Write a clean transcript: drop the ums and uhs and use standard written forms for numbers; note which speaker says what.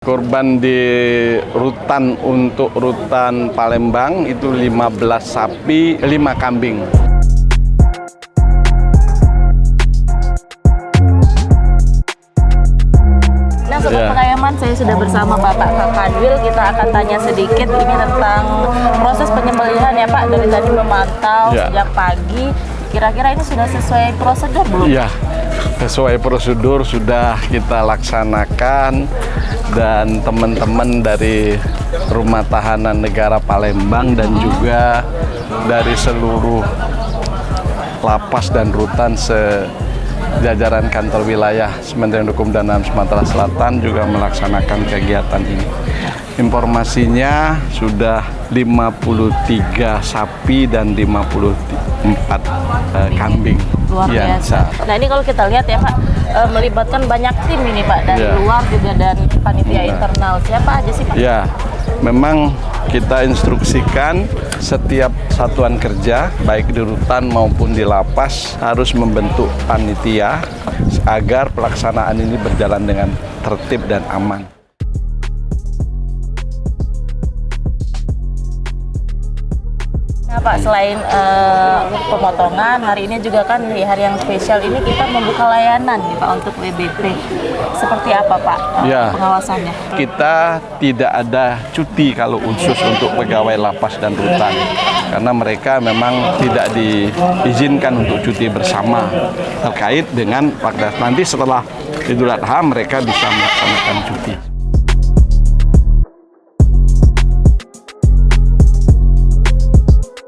Speaker 1: Korban di rutan untuk rutan Palembang itu 15 sapi, 5 kambing.
Speaker 2: Nah, Sobat Pengayaman, saya sudah bersama Bapak Kakadwil. Kita akan tanya sedikit ini tentang proses penyembelihan ya Pak. Dari tadi memantau sejak pagi. Kira-kira ini sudah sesuai prosedur belum?
Speaker 1: Iya, sesuai prosedur sudah kita laksanakan. Dan teman-teman dari Rumah Tahanan Negara Palembang dan juga dari seluruh lapas dan rutan sejajaran kantor wilayah Kementerian Hukum dan HAM Sumatera Selatan juga melaksanakan kegiatan ini. Informasinya sudah 53 sapi dan 54 kambing.
Speaker 2: Luar biasa. Nah, ini kalau kita lihat ya Pak, melibatkan banyak tim ini Pak, dari luar juga dan panitia internal. Siapa aja sih Pak?
Speaker 1: Ya, memang kita instruksikan setiap satuan kerja, baik di rutan maupun di lapas, harus membentuk panitia agar pelaksanaan ini berjalan dengan tertib dan aman.
Speaker 2: Nah Pak, selain pemotongan, hari ini juga kan di hari yang spesial ini kita membuka layanan nih Pak untuk WBP. Seperti apa Pak pengawasannya?
Speaker 1: Kita tidak ada cuti kalau khusus untuk pegawai lapas dan rutan. Karena mereka memang tidak diizinkan untuk cuti bersama terkait dengan nanti setelah Idul Adha mereka bisa melaksanakan cuti.